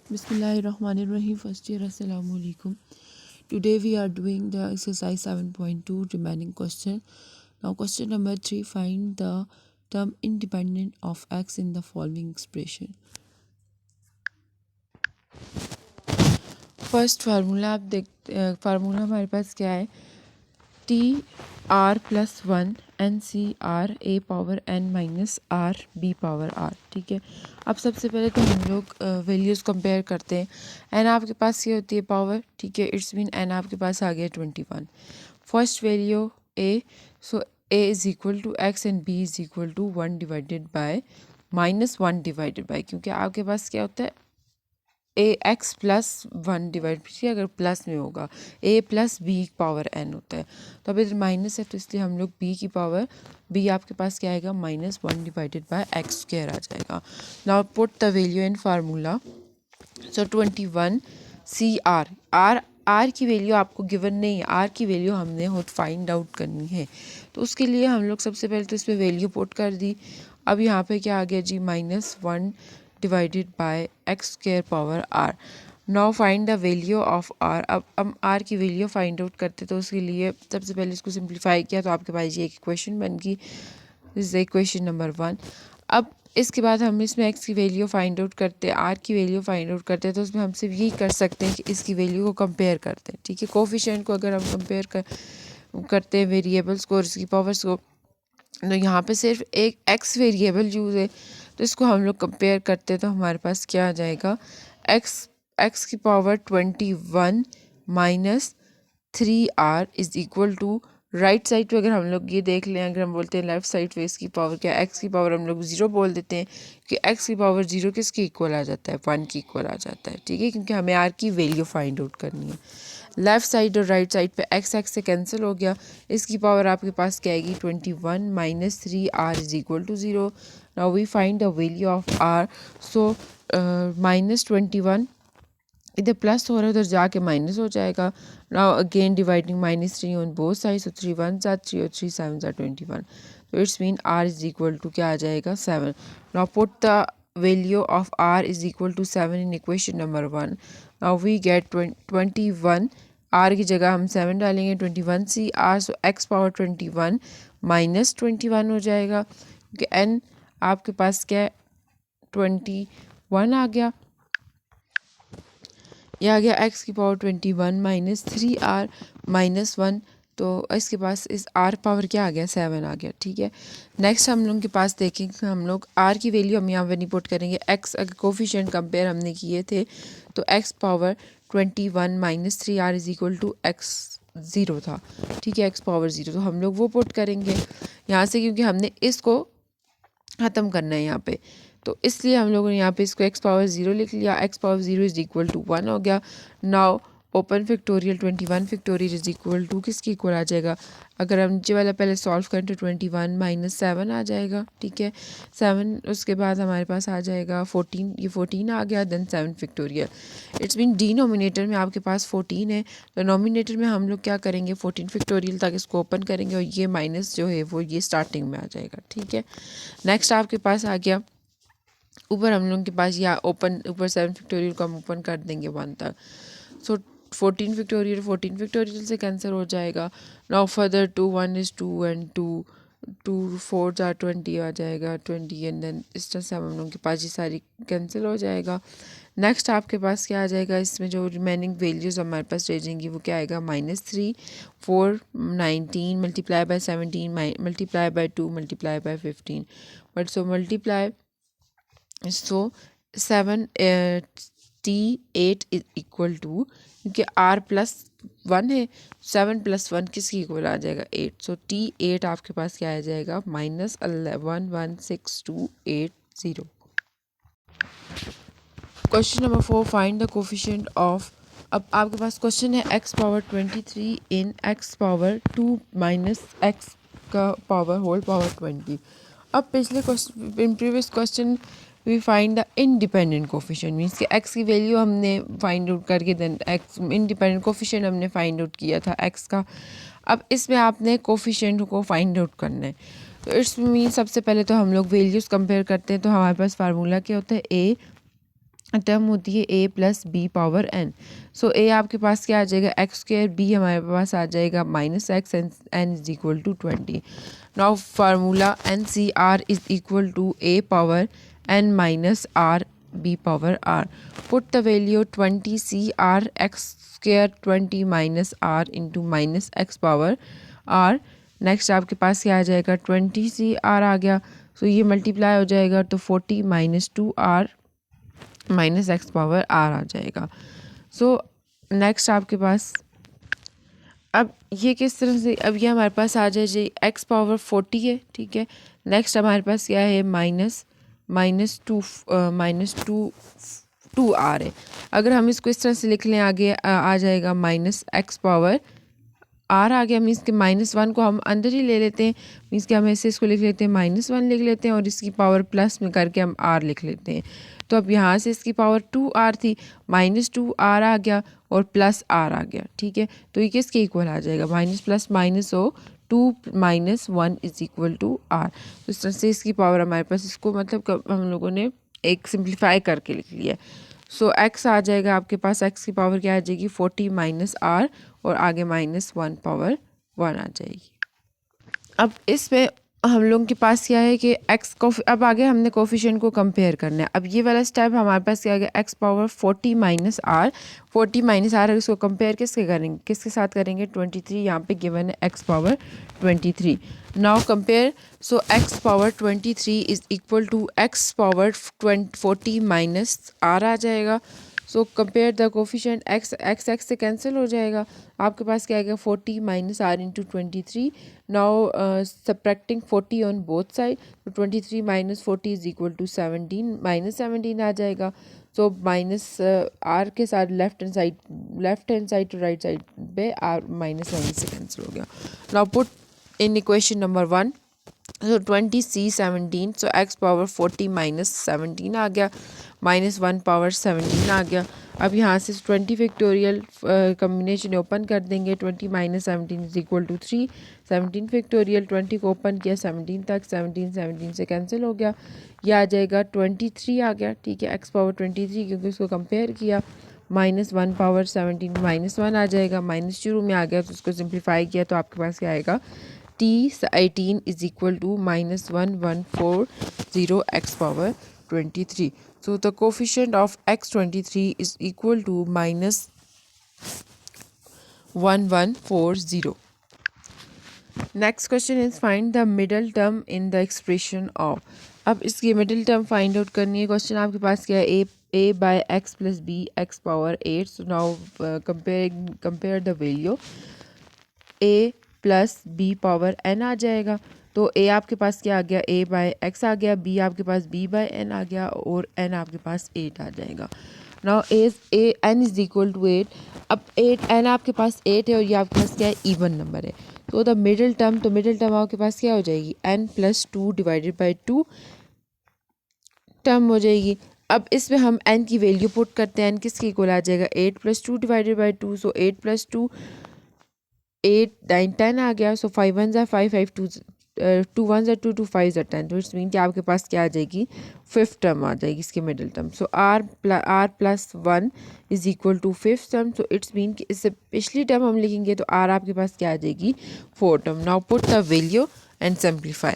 Bismillahirrahmanirrahim. First year, Assalamu alaikum. Today we are doing the exercise 7.2 remaining question. Now question number 3, find the term independent of x in the following expression. First formula आप देख formula हमारे पास क्या है, T R plus one N C R A power N minus R B power R. ठीक है, अब सबसे पहले तो हम लोग वैल्यूज़ कंपेयर करते हैं. एन आपके पास ये होती है पावर. ठीक है, इट्स मीन एन आपके पास आ गया 21. First value A, so A is equal to X and B is equal to 1 divided by minus 1 divided by, क्योंकि आपके पास क्या होता है A X plus one divide, अगर प्लस में होगा A plus B power N होता है, तो अब इधर माइनस है तो इसलिए हम लोग बी की पावर बी आपके पास क्या आएगा minus 1 divided by x square आ जाएगा. Now put the value in formula. So 21 C r r की वैल्यू आपको गिवन नहीं है, आर की वैल्यू हमने खुद फाइंड आउट करनी है. तो उसके लिए हम लोग सबसे पहले तो इसमें वैल्यू पुट कर दी. अब यहाँ पे क्या आ गया जी minus 1 divided by x square power r. Now find the value of r. अब हम आर की वैल्यू फाइंड आउट करते तो उसके लिए सबसे पहले इसको सिंप्लीफाई किया तो आपके पास ये एक इक्वेशन बन गई. This is equation number 1. अब इसके बाद हम इसमें एक्स की वैल्यू फाइंड आउट करते हैं, आर की वैल्यू फाइंड आउट करते हैं, तो उसमें हम सिर्फ यही कर सकते हैं कि इसकी वैल्यू को कंपेयर करते हैं. ठीक है, कोफिशिएंट को अगर हम कंपेयर करते हैं वेरिएबल्स को और इसकी पावर्स को, तो यहाँ पे सिर्फ एक एक्स वेरिएबल यूज़ है, तो इसको हम लोग कंपेयर करते हैं तो हमारे पास क्या आ जाएगा एक्स की power 21 minus 3r is equal to right side पे अगर हम लोग ये देख लें, अगर हम बोलते हैं लेफ़्ट साइड पे इसकी पावर क्या, एक्स की पावर हम लोग 0 बोल देते हैं कि एक्स की पावर 0 किसकी इक्वल आ जाता है 1 की इक्वल आ जाता है. ठीक है, क्योंकि हमें आर की वैल्यू फाइंड आउट करनी है. लेफ़्ट साइड और राइट साइड पे एक्स एक्स से कैंसिल हो गया, इसकी पावर आपके पास क्या आएगी 21 minus 3r is equal to 0. Now we find the value of R. So minus 21 इधर प्लस हो रहा है, उधर जाके माइनस हो जाएगा. Now again dividing minus 3 on both side, so 3 1 ज़ा 3 और 3 7 ज़ा 21. तो it's mean R is equal to क्या आ जाएगा 7. Now put the value of R is equal to 7 in equation number 1. Now we get 21. R की जगह हम 7 डालेंगे, 21 C R, so X power 21 minus 21 हो जाएगा, क्योंकि एन आपके पास क्या है 21 आ गया. यह आ गया एक्स की पावर 21 माइनस 3r माइनस 1, तो इसके पास इस आर पावर क्या आ गया 7 आ गया. ठीक है, नेक्स्ट हम लोग के पास देखेंगे, हम लोग आर की वैल्यू हम यहाँ पर नहीं पुट करेंगे. एक्स अगर कोफिशिएंट कंपेयर हमने किए थे तो X power 21 minus 3r is equal to X 0 था. ठीक है, एक्स पावर 0, तो हम लोग वो पुट करेंगे यहाँ से, क्योंकि हमने इसको ख़त्म करना है यहाँ पे, तो इसलिए हम लोगों ने यहाँ पे इसको एक्स पावर 0 लिख लिया. X power 0 is equal to 1 हो गया. Now open factorial 21 factorial is equal to किसकी इक्वल आ जाएगा, अगर हम नीचे वाला पहले सॉल्व करें तो 21 माइनस 7 आ जाएगा. ठीक है, 7 उसके बाद हमारे पास आ जाएगा 14, ये 14 आ गया, then 7 factorial. It's mean denominator में आपके पास 14 है, तो नोमिनेटर में हम लोग क्या करेंगे 14 फैक्टोरियल, ताकि इसको ओपन करेंगे और ये माइनस जो है वो ये स्टार्टिंग में आ जाएगा. ठीक है, नेक्स्ट आपके पास आ गया ऊपर हम लोग के पास या ओपन ऊपर 7 फैक्टोरियल को हम ओपन कर देंगे 1 तक, सो 14 फैक्टोरियल से कैंसिल हो जाएगा. नाउ फर्दर 2 1 इज़ 2 एंड 2 4 ज़ा 20 आ जाएगा 20, एंड देन इस तरह से हम लोग के पास ये सारी कैंसिल हो जाएगा. नेक्स्ट आपके पास क्या आ जाएगा, इसमें जो रिमेनिंग वैल्यूज़ हमारे पास रह जाएंगी वो क्या आएगा -3 4 19 multiply by 17 multiply by 2 multiply by 15, but so multiply so 7 T8 is equal to, क्योंकि R प्लस 1 है, 7 प्लस 1 किसकी इक्वल आ जाएगा 8, सो T8 आपके पास क्या आ जाएगा -11,16280. Question number 4, find the coefficient of. अब आपके पास क्वेश्चन है x power 23 in x power 2 minus x का पावर होल पावर 20. अब पिछले question in previous question we find the independent coefficient, means कि x की वैल्यू हमने फाइंड आउट करके देन x इंडिपेंडेंट कोफिशिएंट हमने फाइंड आउट किया था x का. अब इसमें आपने कोफिशिएंट को फाइंड आउट करना है, तो इट्स मीन सबसे पहले तो हम लोग वैल्यूज़ कंपेयर करते हैं, तो हमारे पास फार्मूला क्या होता है a टर्म होती है a plus B power n। So a आपके पास क्या आ जाएगा एक्स स्क्र, b हमारे पास आ जाएगा minus x and n is equal to 20। Now formula NCR is equal to a power n minus r b power r। Put the value 20 CR x स्क्र 20 minus r into minus x power r। Next आपके पास क्या आ जाएगा 20 CR आ गया, सो ये multiply हो जाएगा तो 40 minus 2r minus x power r आ जाएगा। सो नेक्स्ट आपके पास अब ये किस तरह से, अब ये हमारे पास आ जाए जी एक्स पावर 40 है, ठीक है। नेक्स्ट हमारे पास क्या है माइनस टू आर है। अगर हम इसको इस तरह से लिख लें आगे आ जाएगा माइनस एक्स पावर आर आ गया, मीन्स के -1 को हम अंदर ही ले लेते हैं, मीन्स कि हम ऐसे इसको लिख लेते हैं -1 लिख लेते हैं और इसकी पावर प्लस में करके हम आर लिख लेते हैं। तो अब यहाँ से इसकी पावर 2r थी, -2r आ गया और प्लस आर आ गया, ठीक है। तो ये किसके इक्वल आ जाएगा माइनस प्लस माइनस हो 2 - 1 इज इक्वल टू आर। तो इस तरह से इसकी पावर हमारे पास, इसको मतलब हम लोगों ने एक सिंप्लीफाई करके लिख लिया। सो x आ जाएगा आपके पास, x की पावर क्या आ जाएगी 40 माइनस आर और आगे -1 पावर 1 आ जाएगी। अब इसमें हम लोगों के पास क्या है कि x को, अब आगे हमने कोफिशिएंट को कंपेयर करना है। अब ये वाला स्टेप हमारे पास क्या आ गया x power 40 minus r, 40 minus r, इसको कंपेयर किसके साथ करेंगे 23, यहाँ पे गिवन है x power 23। Now compare, so x power 23 is equal to x power 40 minus r आ जाएगा। So compare the coefficient x से कैंसिल हो जाएगा, आपके पास क्या आएगा 40 minus r into 23। Now subtracting 40 on both side, तो 23 माइनस 40 इज इक्वल टू 17, -17 आ जाएगा। सो माइनस आर के साथ left hand side to right side पे आर -1 से कैंसिल हो गया। Now put in equation number 1, so 20c 17, so x power 40 minus 17 आ गया, -1 पावर 17 आ गया। अब यहाँ से 20 फैक्टोरियल कम्बिनेशन ओपन कर देंगे, 20 minus 17 is equal to 3, 17 factorial 20 को ओपन किया 17 तक, 17 से कैंसिल हो गया, यह आ जाएगा 23 आ गया, ठीक है। x पावर 23 क्योंकि उसको कंपेयर किया, -1 पावर 17 -1 आ जाएगा, माइनस शुरू में आ गया तो उसको सिंप्लीफाई किया तो आपके पास क्या आएगा T18 is equal to -1140 x power 23. So the coefficient of x23 is equal to -1140. Next question is find the middle term in the expression of। अब इसकी मिडिल टर्म फाइंड आउट करनी है। क्वेश्चन आपके पास क्या है a by x plus b x power 8। So now compare the value a plus B power n आ जाएगा। तो ए आपके पास क्या आ गया a बाय एक्स आ गया, बी आपके पास b बाय एन आ गया और एन आपके पास 8 आ जाएगा। Now n is equal to 8। अब 8 एन आपके पास 8 है और ये आपके पास क्या है इवन नंबर है। तो द मिडिल टर्म आपके पास क्या हो जाएगी n plus 2 divided by 2 term हो जाएगी। अब इसमें हम n की वैल्यू पुट करते हैं, n किसके इक्वल आ जाएगा 8 plus 2 divided by 2। So 8 plus 2 8 9 10 आ गया। सो 5 1 ज़ा 5 5 2 2 1 ज़ा 2 2 5 ज़ा 10। तो इट्स मीन कि आपके पास क्या आ जाएगी 5th टर्म आ जाएगी इसके middle term. So r plus 1 is equal to 5th term. So it's mean कि इससे पिछली टर्म हम लिखेंगे तो आर आपके पास क्या आ जाएगी 4th term. Now put the value and simplify.